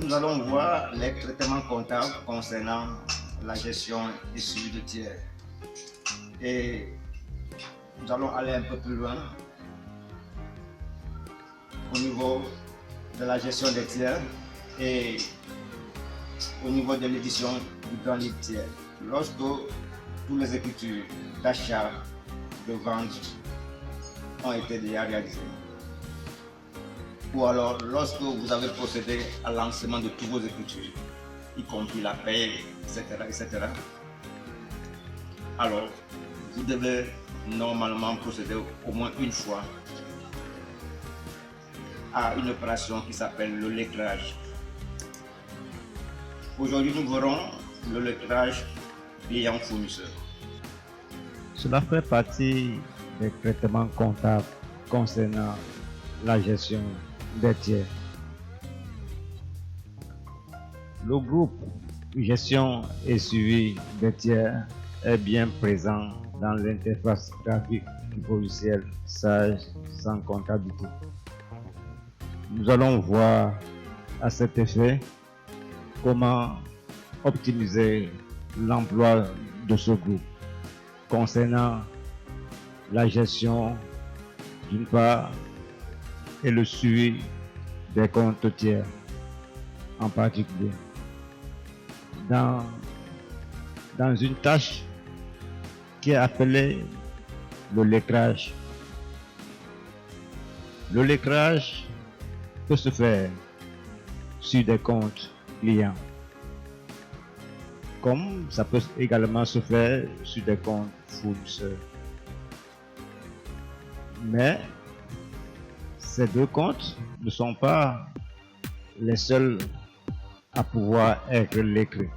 Nous allons voir les traitements comptables concernant la gestion et suivi de tiers. Et nous allons aller un peu plus loin au niveau de la gestion des tiers et au niveau de l'édition du grand livre tiers. Lorsque tous les écritures d'achat, de vente ont été déjà réalisées, ou alors lorsque vous avez procédé à lancement de tous vos écritures, y compris la paie, etc., alors vous devez normalement procéder au moins une fois à une opération qui s'appelle le lettrage. Aujourd'hui, nous verrons le lettrage client-fournisseur. Cela fait partie des traitements comptables concernant la gestion des tiers. Le groupe gestion et suivi des tiers est bien présent dans l'interface graphique du logiciel Sage sans comptabilité. Nous allons voir à cet effet comment optimiser l'emploi de ce groupe concernant la gestion d'une part et le suivi des comptes tiers en particulier. Dans une tâche qui est appelée le lettrage. Le lettrage peut se faire sur des comptes clients, comme ça peut également se faire sur des comptes fournisseurs. Mais ces deux comptes ne sont pas les seuls à pouvoir être lettrés.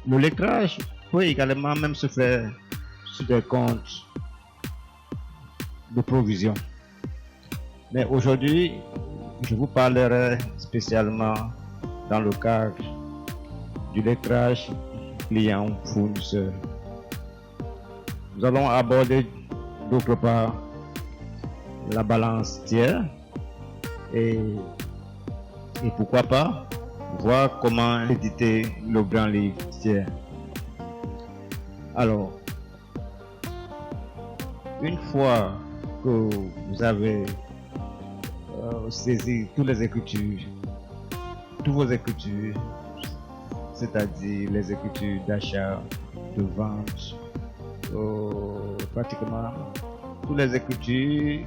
Le lettrage peut également même se faire sur des comptes de provision. Mais aujourd'hui, je vous parlerai spécialement dans le cadre du lettrage client-fournisseur. Nous allons aborder d'autre part la balance tiers et pourquoi pas voir comment éditer le grand livre tiers. Alors, une fois que vous avez saisi tous vos écritures, c'est-à-dire les écritures d'achat, de vente, pratiquement tous les écritures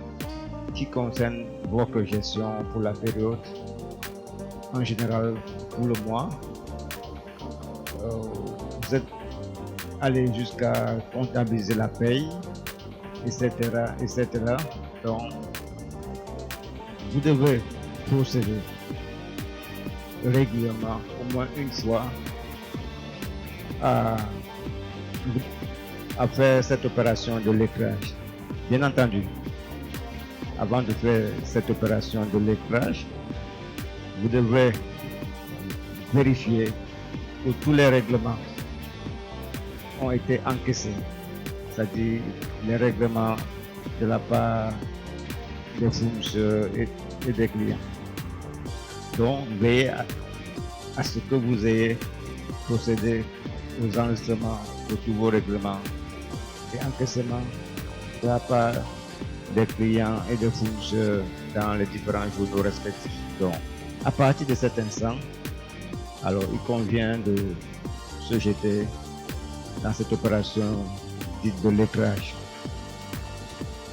qui concernent votre gestion pour la période, en général pour le mois. Vous êtes allé jusqu'à comptabiliser la paye, etc. Donc, vous devez procéder régulièrement, au moins une fois, à faire cette opération de lettrage. Bien entendu, avant de faire cette opération de lettrage, vous devez vérifier que tous les règlements ont été encaissés, c'est-à-dire les règlements de la part des fournisseurs et des clients. Donc, veillez à ce que vous ayez procédé aux enregistrements de tous vos règlements et encaissements de la part des clients et des fournisseurs dans les différents journaux respectifs. Donc, à partir de cet instant, alors il convient de se jeter dans cette opération dite de lettrage.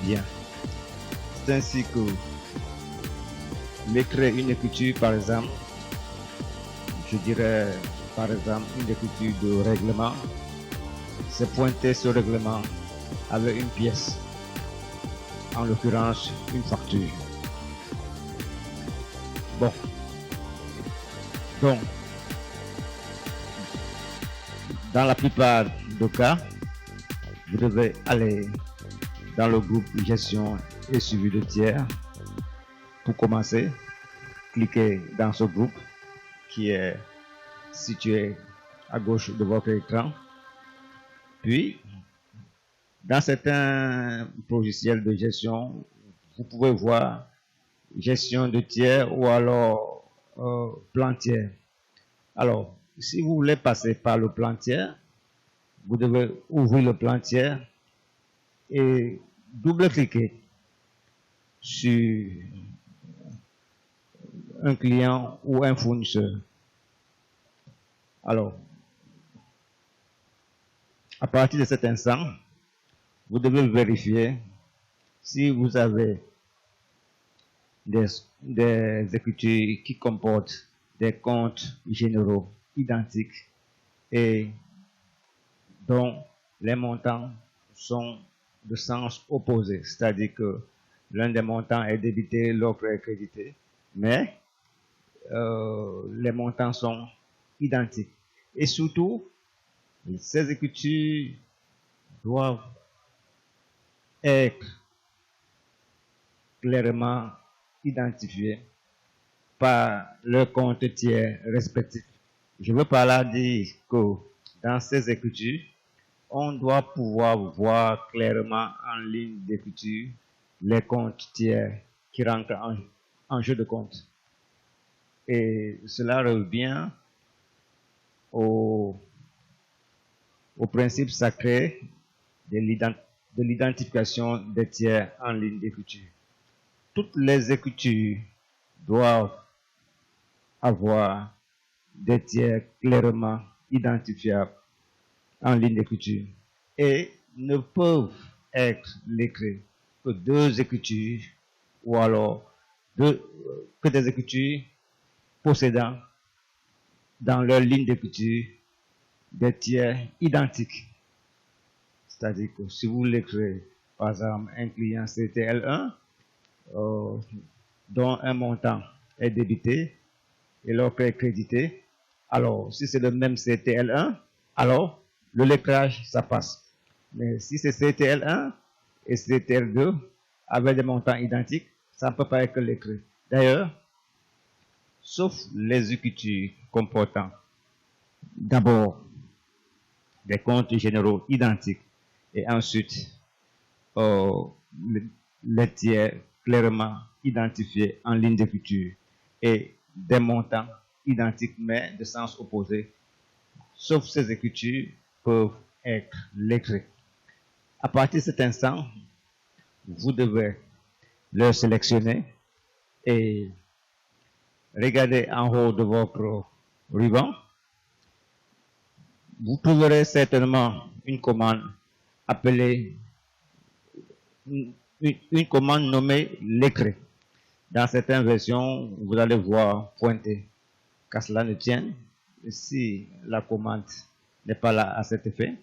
Bien. C'est ainsi que lettrer une écriture, par exemple, je dirais par exemple une écriture de règlement, c'est pointer ce règlement avec une pièce, en l'occurrence une facture. Bon. Donc, dans la plupart des cas, vous devez aller dans le groupe gestion et suivi de tiers. Pour commencer, cliquez dans ce groupe qui est situé à gauche de votre écran. Puis, dans certains logiciels de gestion, vous pouvez voir gestion de tiers ou alors plantière. Alors, si vous voulez passer par le plantière, vous devez ouvrir le plantière et double-cliquer sur un client ou un fournisseur. Alors, à partir de cet instant, vous devez vérifier si vous avez des écritures qui comportent des comptes généraux identiques et dont les montants sont de sens opposé, c'est-à-dire que l'un des montants est débité, l'autre est crédité, mais les montants sont identiques. Et surtout, ces écritures doivent être clairement identifiées par leur compte tiers respectif. Je veux par là dire que dans ces écritures, on doit pouvoir voir clairement en ligne d'écriture les comptes tiers qui rentrent en jeu de compte. Et cela revient au principe sacré de l'identification des tiers en ligne d'écriture. Toutes les écritures doivent avoir des tiers clairement identifiables en ligne d'écriture et ne peuvent être légués que deux écritures ou alors que des écritures possédant dans leur ligne d'écriture des tiers identiques. C'est-à-dire que si vous l'écrivez, par exemple, un client CTL1 dont un montant est débité et l'autre est crédité, alors si c'est le même CTL1, alors le lettrage, ça passe. Mais si c'est CTL1 et CTL2 avec des montants identiques, ça ne peut pas être l'écrit. D'ailleurs, sauf les écritures comportant d'abord des comptes généraux identiques et ensuite les tiers clairement identifiés en ligne d'écriture et des montants identiques mais de sens opposé, sauf ces écritures peuvent être lettrées. À partir de cet instant, vous devez le sélectionner et regarder en haut de votre ruban. Vous trouverez certainement une commande appelée, une commande nommée l'écrit. Dans certaines versions, vous allez voir pointer. Qu'à cela ne tienne, si la commande n'est pas là à cet effet,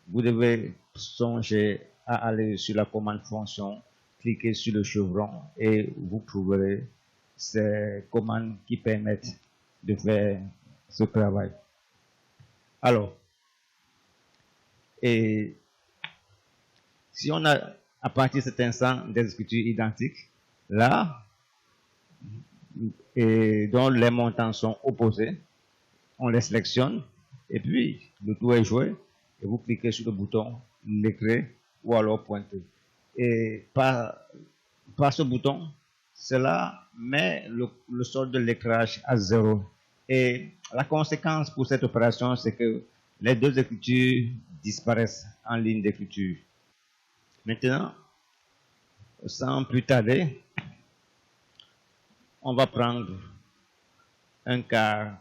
vous devez songer à aller sur la commande fonction, cliquer sur le chevron et vous trouverez ces commandes qui permettent de faire ce travail. Alors, et si on a à partir de cet instant des écritures identiques, là, et dont les montants sont opposés, on les sélectionne et puis le tout est joué et vous cliquez sur le bouton l'écrire ou alors pointer. Et par ce bouton, cela met le solde de l'écrage à 0. Et la conséquence pour cette opération, c'est que les deux écritures disparaissent en ligne d'écriture. Maintenant, sans plus tarder, on va prendre un cas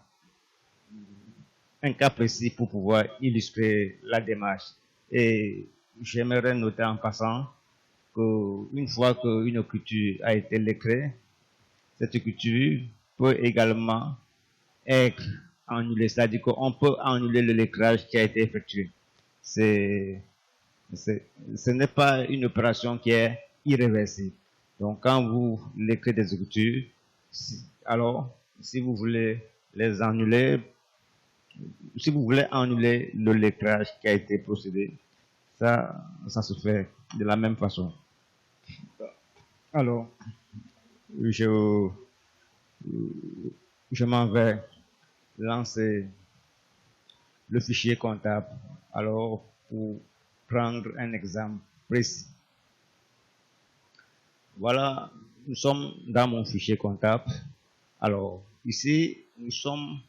précis pour pouvoir illustrer la démarche. Et j'aimerais noter en passant qu'une fois qu'une écriture a été lettrée, cette écriture peut également être annulée, c'est-à-dire qu'on peut annuler le lettrage qui a été effectué. Ce n'est pas une opération qui est irréversible. Donc quand vous lettrez des écritures, alors si vous voulez les annuler, si vous voulez annuler le lettrage qui a été procédé, ça se fait de la même façon. Alors, je m'en vais lancer le fichier comptable. Alors, pour prendre un exemple précis. Voilà, nous sommes dans mon fichier comptable. Alors, Ici, nous sommes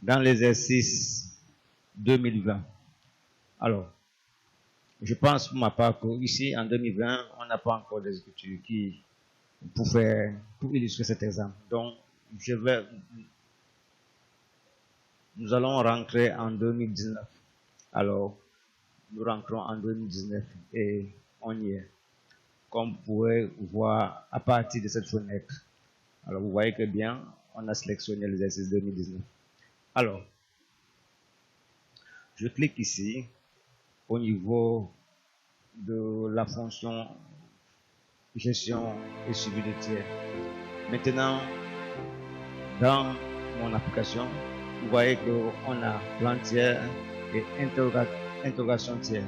dans l'exercice 2020. Alors, je pense pour ma part qu'ici, en 2020, on n'a pas encore des écritures qui pour illustrer cet exemple. Donc, nous allons rentrer en 2019. Alors, nous rentrons en 2019 et on y est. Comme vous pouvez voir à partir de cette fenêtre. Alors, vous voyez que bien, on a sélectionné l'exercice 2019. Alors, je clique ici au niveau de la fonction gestion et suivi de tiers. Maintenant, dans mon application, vous voyez qu'on a plan tiers et interrogation tiers.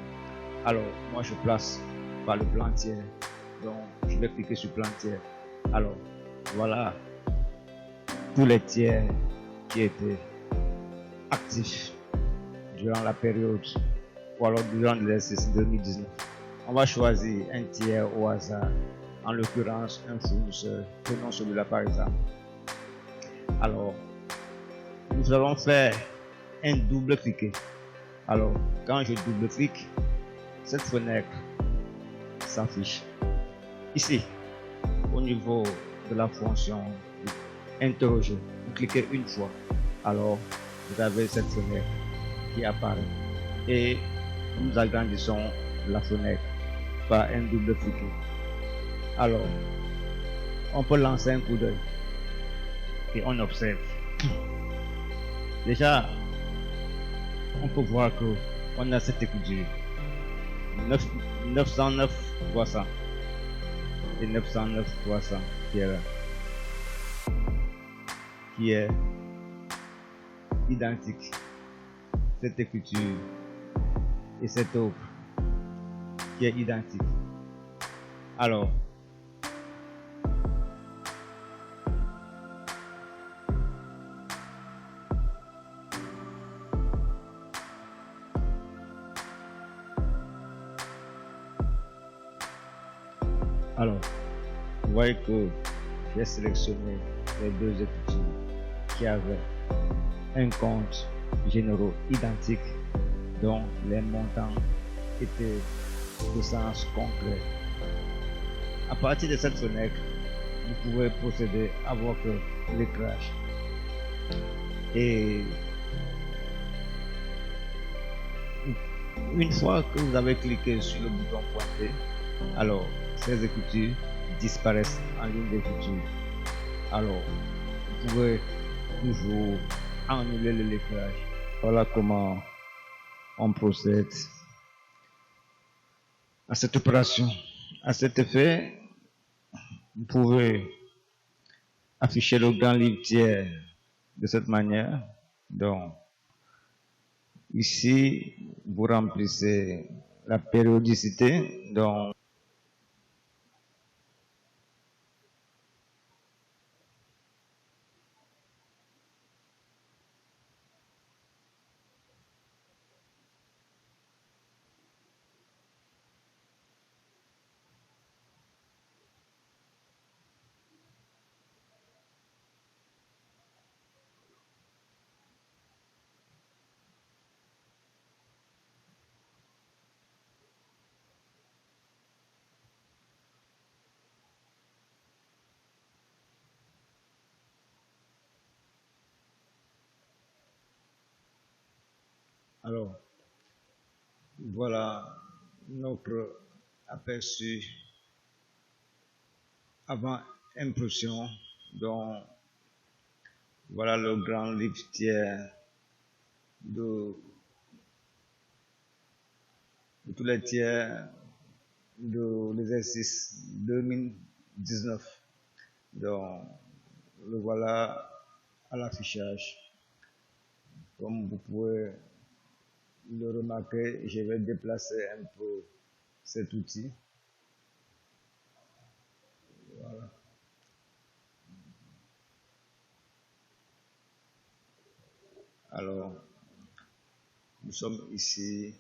Alors, moi je place par le plan tiers. Donc, je vais cliquer sur plan tiers. Alors, voilà tous les tiers qui étaient actifs durant la période ou alors durant l'exercice 2019. On va choisir un tiers au hasard, en l'occurrence un fournisseur. Prenons celui-là par exemple. Alors, nous allons faire un double clic. Alors, quand je double clique, cette fenêtre s'affiche. Ici, au niveau de la fonction interroger, vous cliquez une fois. Alors, vous avez cette fenêtre qui apparaît. Et nous agrandissons la fenêtre par un double clic. Alors, on peut lancer un coup d'œil et on observe. Déjà, on peut voir que on a cette écriture 909 300 et 909 300 qui est là, qui est identique. Cette écriture et cette autre qui est identique. Alors, vous voyez que j'ai sélectionné les deux écritures qui avaient un compte généraux identique dont les montants étaient de sens concret. À partir de cette fenêtre, vous pouvez procéder à votre lettrage. Et une fois que vous avez cliqué sur le bouton pointé, alors ces écritures disparaissent en ligne d'écriture. Alors, vous pouvez toujours annuler le lettrage. Voilà comment on procède à cette opération. À cet effet, vous pouvez afficher le grand livre tiers de cette manière. Donc, ici, vous remplissez la périodicité. Donc, alors, voilà notre aperçu avant impression. Donc, voilà le grand livre tiers de tous les tiers de l'exercice 2019. Donc, le voilà à l'affichage. Comme vous pouvez le remarquer, je vais déplacer un peu cet outil. Voilà. Alors, nous sommes ici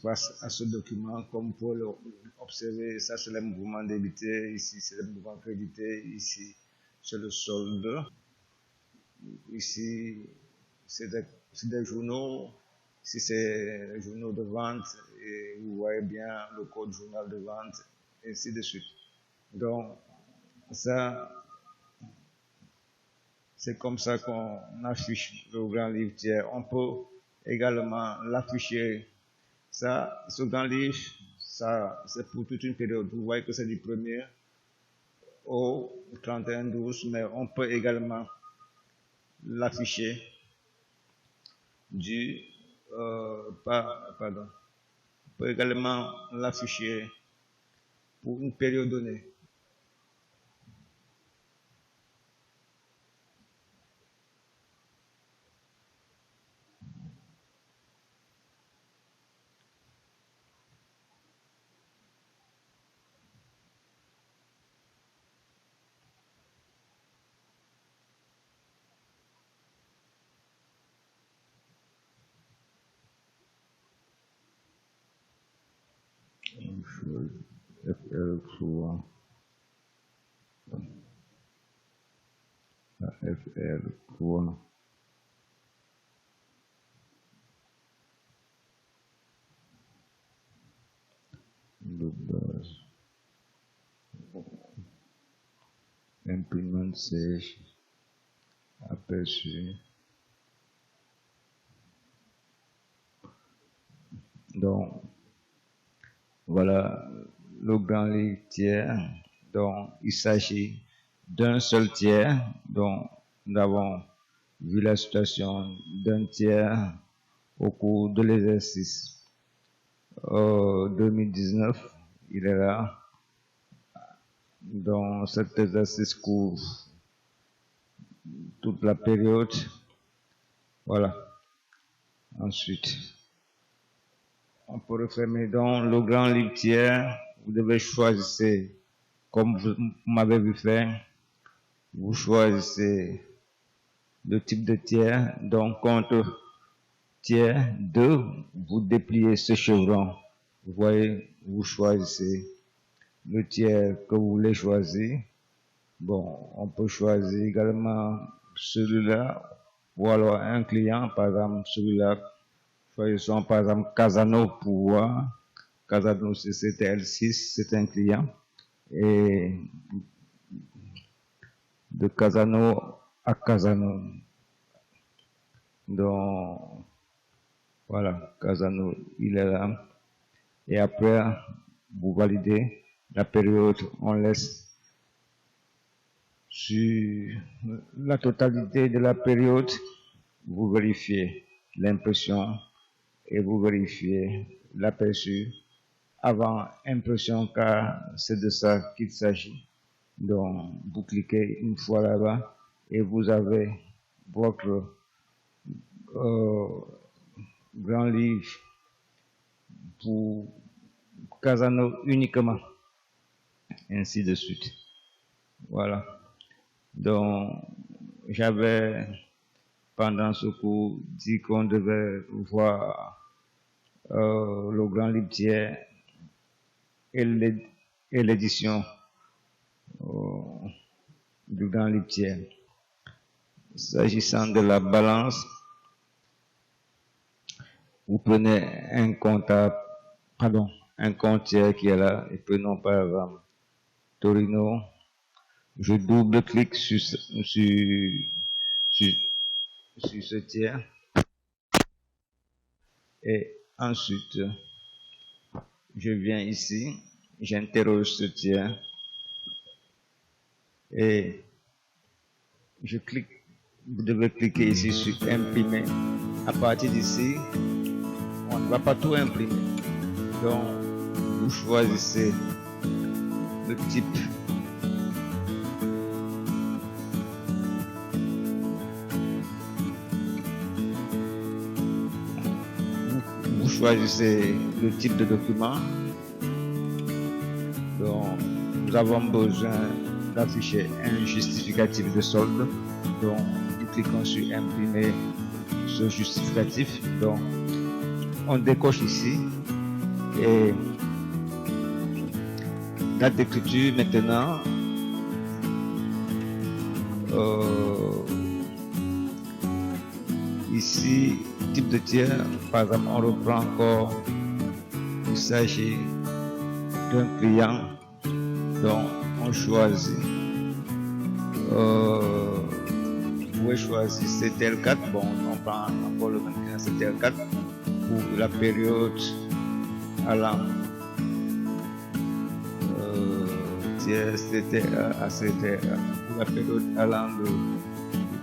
face à ce document. Comme vous pouvez l'observer, ça c'est le mouvement débité, ici c'est le mouvement crédité, ici c'est le solde, ici c'est des journaux, ici c'est les journaux de vente, et vous voyez bien le code journal de vente, et ainsi de suite. Donc ça, c'est comme ça qu'on affiche le grand livre tiers. On peut également l'afficher. Ça, ce grand livre, ça, c'est pour toute une période. Vous voyez que c'est du 1er au 31/12, mais on peut également l'afficher on peut également l'afficher pour une période donnée. FR3, FR3, de base, imprimante sèche, aperçu. Donc, voilà le grand livre tiers. Donc, il s'agit d'un seul tiers. Donc, nous avons vu la situation d'un tiers au cours de l'exercice 2019. Il est là. Donc, cet exercice couvre toute la période. Voilà. Ensuite, on peut refermer donc le grand livre tiers. Vous devez choisir, comme vous m'avez vu faire, vous choisissez le type de tiers. Donc, contre tiers 2, vous dépliez ce chevron. Vous voyez, vous choisissez le tiers que vous voulez choisir. Bon, on peut choisir également celui-là, ou alors un client, par exemple celui-là. Choisissons par exemple Casano pour voir. Casano c'était L6, c'est un client. Et de Casano à Casano. Donc, voilà, Casano, il est là. Et après, vous validez la période, on laisse sur la totalité de la période, vous vérifiez l'impression et vous vérifiez l'aperçu avant impression, car c'est de ça qu'il s'agit. Donc, vous cliquez une fois là-bas et vous avez votre grand livre pour Casano uniquement, ainsi de suite. Voilà. Donc, j'avais pendant ce cours dit qu'on devait voir le grand livre tiers et l'édition du grand livre tiers. S'agissant de la balance, vous prenez un compte tiers qui est là, et prenons par exemple Torino. Je double-clique sur ce tiers et ensuite je viens ici, j'interroge ce tiers et je clique. Vous devez cliquer ici sur imprimer. À partir d'ici, on ne va pas tout imprimer. Donc, vous choisissez le type. Vous choisissez le type de document. Donc, nous avons besoin d'afficher un justificatif de solde. Donc, nous cliquons sur imprimer ce justificatif. Donc, on décoche ici Et date d'écriture maintenant, ici, type de tiers, par exemple, on reprend encore, il s'agit d'un client dont on choisit. Vous pouvez choisir CTL4, bon, on prend encore le même client CTL4 pour la période allant tiers CTA à CTA, pour la période allant du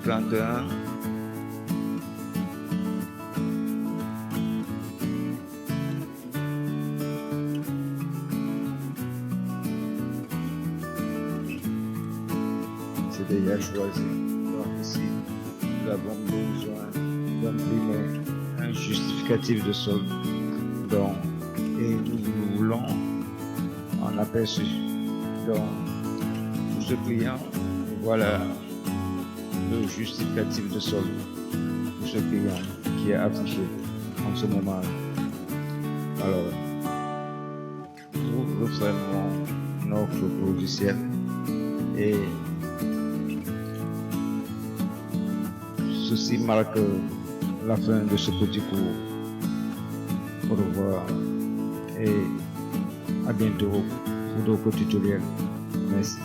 31 déjà choisi. Donc ici, nous avons besoin d'imprimer un justificatif de solde. Donc, et nous voulons en aperçu. Donc, pour ce client, voilà le justificatif de solde pour ce client qui est affiché en ce moment. Alors, nous refermons notre logiciel et ceci marque la fin de ce petit cours. Au revoir et à bientôt pour d'autres tutoriels. Merci.